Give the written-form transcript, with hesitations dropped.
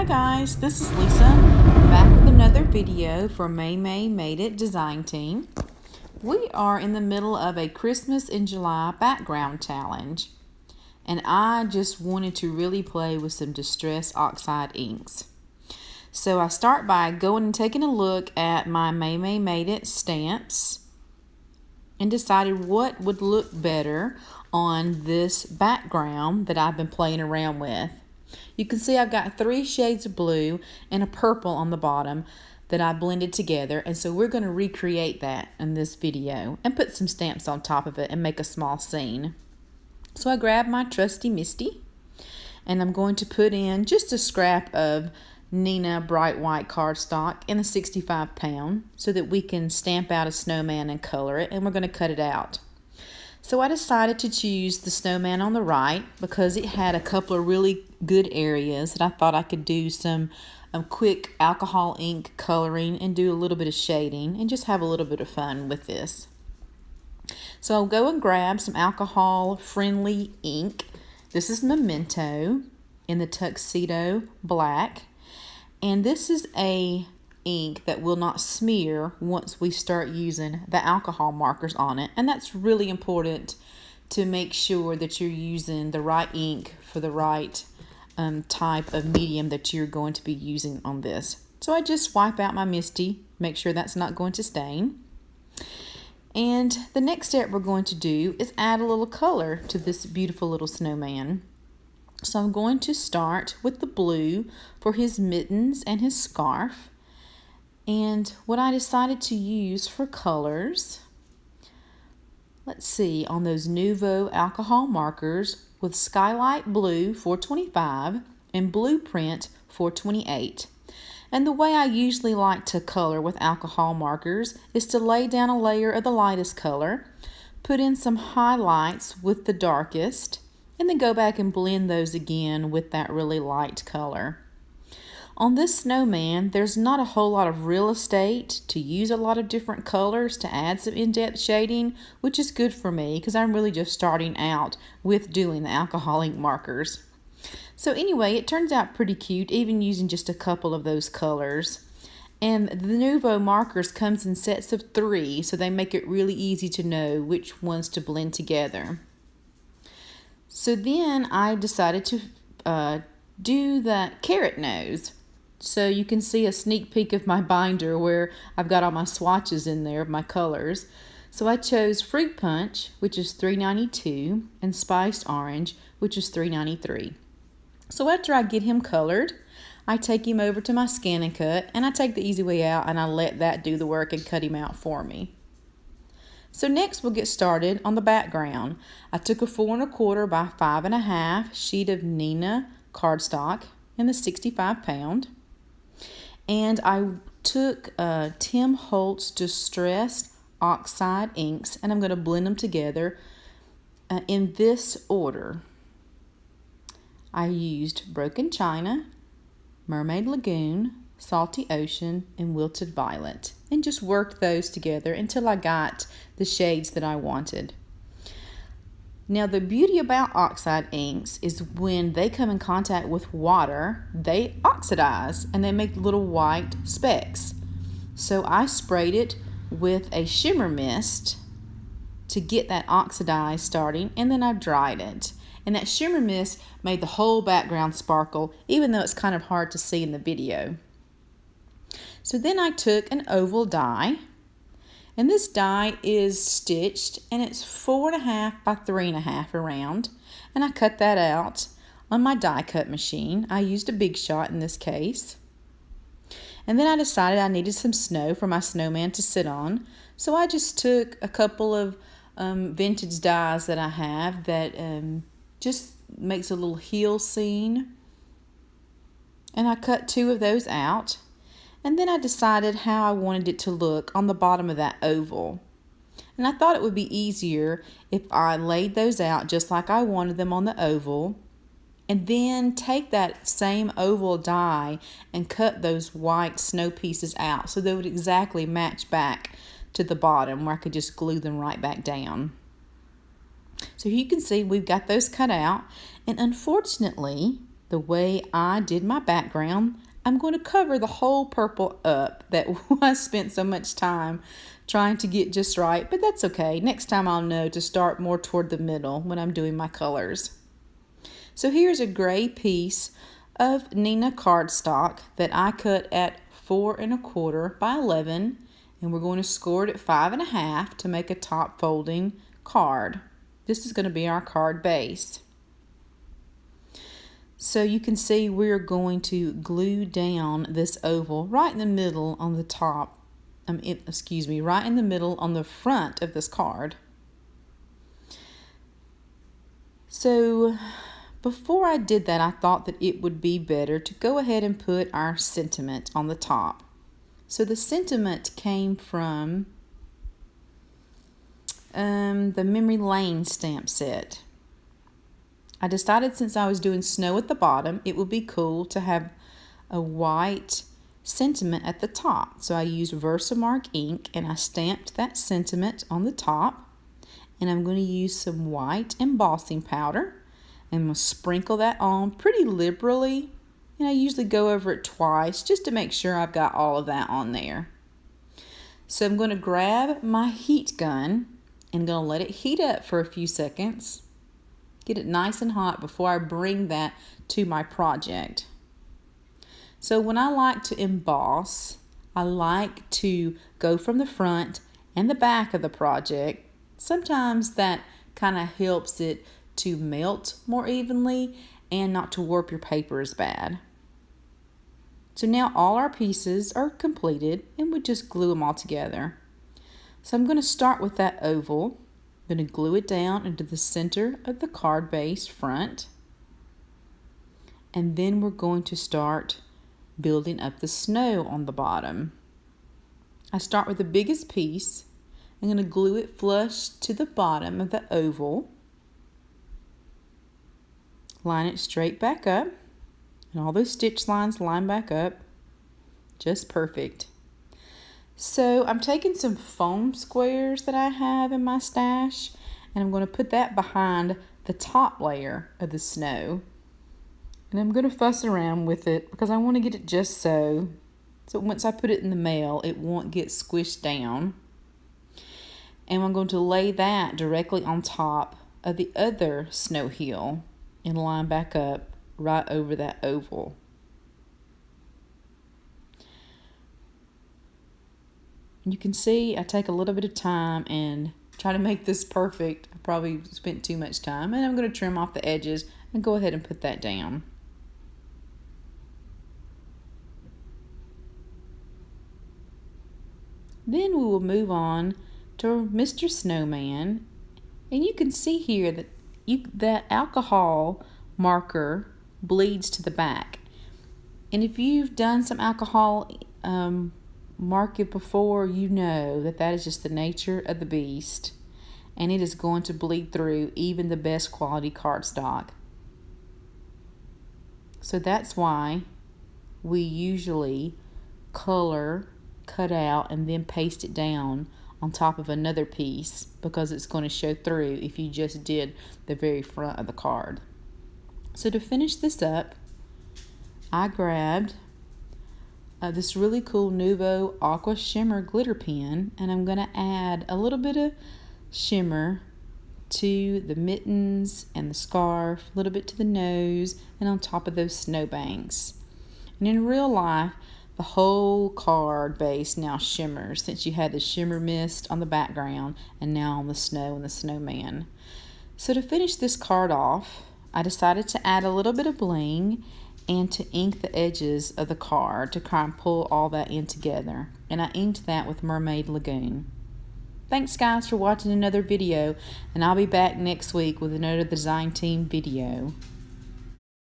guys, this is Lisa, back with another video for May Made It Design Team. We are in the middle of a Christmas in July background challenge, and I just wanted to really play with some distress oxide inks. So I start by going and taking a look at my May Made It stamps and decided what would look better on this background that I've been playing around with. You can see I've got 3 shades of blue and a purple on the bottom that I blended together, and so we're going to recreate that in this video and put some stamps on top of it and make a small scene. So I grabbed my trusty Misty and I'm going to put in just a scrap of Nina bright white cardstock in a 65 pound so that we can stamp out a snowman and color it, and we're going to cut it out. So I decided to choose the snowman on the right because it had a couple of really good areas that I thought I could do some quick alcohol ink coloring and do a little bit of shading and just have a little bit of fun with this. So I'll go and grab some alcohol friendly ink. This is Memento in the Tuxedo Black, and this is a ink that will not smear once we start using the alcohol markers on it, and that's really important to make sure that you're using the right ink for the right type of medium that you're going to be using on this. So I just wipe out my Misty, make sure that's not going to stain. And the next step we're going to do is add a little color to this beautiful little snowman. So I'm going to start with the blue for his mittens and his scarf. And what I decided to use for colors, let's see, on those Nouveau alcohol markers with Skylight Blue 425 and Blueprint 428. And the way I usually like to color with alcohol markers is to lay down a layer of the lightest color, put in some highlights with the darkest, and then go back and blend those again with that really light color. On this snowman, there's not a whole lot of real estate to use a lot of different colors to add some in-depth shading, which is good for me because I'm really just starting out with doing the alcohol ink markers. So anyway, it turns out pretty cute, even using just a couple of those colors. And the Nouveau markers comes in sets of 3, so they make it really easy to know which ones to blend together. So then I decided to do the carrot nose. So you can see a sneak peek of my binder where I've got all my swatches in there of my colors. So I chose Fruit Punch, which is $3.92, and Spiced Orange, which is $3.93. So after I get him colored, I take him over to my Scan and Cut, and I take the easy way out and I let that do the work and cut him out for me. So next we'll get started on the background. I took a 4 1/4 by 5 1/2 sheet of Nina cardstock in the 65 pound. And I took Tim Holtz Distressed Oxide inks, and I'm going to blend them together in this order. I used Broken China, Mermaid Lagoon, Salty Ocean, and Wilted Violet, and just worked those together until I got the shades that I wanted. Now the beauty about oxide inks is when they come in contact with water, they oxidize and they make little white specks. So I sprayed it with a shimmer mist to get that oxidize starting, and then I dried it. And that shimmer mist made the whole background sparkle, even though it's kind of hard to see in the video. So then I took an oval die. And this die is stitched, and it's 4 1/2 by 3 1/2 around. And I cut that out on my die cut machine. I used a Big Shot in this case. And then I decided I needed some snow for my snowman to sit on. So I just took a couple of vintage dies that I have that just makes a little hill scene. And I cut 2 of those out. And then I decided how I wanted it to look on the bottom of that oval. And I thought it would be easier if I laid those out just like I wanted them on the oval, and then take that same oval die and cut those white snow pieces out so they would exactly match back to the bottom where I could just glue them right back down. So you can see we've got those cut out, and unfortunately the way I did my background, I'm going to cover the whole purple up that I spent so much time trying to get just right, but that's okay. Next time I'll know to start more toward the middle when I'm doing my colors. So here's a gray piece of Nina cardstock that I cut at 4 1/4 by 11, and we're going to score it at 5 1/2 to make a top folding card. This is going to be our card base. So you can see we're going to glue down this oval right in the middle on the top, right in the middle on the front of this card. So before I did that, I thought that it would be better to go ahead and put our sentiment on the top. So the sentiment came from the Memory Lane stamp set. I decided since I was doing snow at the bottom, it would be cool to have a white sentiment at the top. So I used Versamark ink and I stamped that sentiment on the top. And I'm going to use some white embossing powder. And I'm going to sprinkle that on pretty liberally. And I usually go over it twice just to make sure I've got all of that on there. So I'm going to grab my heat gun and going to let it heat up for a few seconds. Get it nice and hot before I bring that to my project. So when I like to emboss, I like to go from the front and the back of the project. Sometimes that kind of helps it to melt more evenly and not to warp your paper as bad. So now all our pieces are completed and we just glue them all together. So I'm going to start with that oval. I'm going to glue it down into the center of the card base front. And then we're going to start building up the snow on the bottom. I start with the biggest piece. I'm going to glue it flush to the bottom of the oval. Line it straight back up. And all those stitch lines line back up. Just perfect. So I'm taking some foam squares that I have in my stash, and I'm going to put that behind the top layer of the snow. And I'm going to fuss around with it because I want to get it just so once I put it in the mail, it won't get squished down. And I'm going to lay that directly on top of the other snow hill and line back up right over that oval. You can see I take a little bit of time and try to make this perfect. I probably spent too much time, and I'm going to trim off the edges and go ahead and put that down. Then we will move on to Mr. Snowman, and you can see here that that alcohol marker bleeds to the back. And if you've done some alcohol mark it before, you know that that is just the nature of the beast, and it is going to bleed through even the best quality cardstock. So that's why we usually color, cut out, and then paste it down on top of another piece, because it's going to show through if you just did the very front of the card. So to finish this up, I grabbed this really cool Nuvo Aqua Shimmer glitter pen, and I'm going to add a little bit of shimmer to the mittens and the scarf, a little bit to the nose, and on top of those snowbanks. And in real life, the whole card base now shimmers, since you had the shimmer mist on the background and now on the snow and the snowman. So to finish this card off, I decided to add a little bit of bling and to ink the edges of the card to try and pull all that in together. And I inked that with Mermaid Lagoon. Thanks guys for watching another video, and I'll be back next week with another design team video.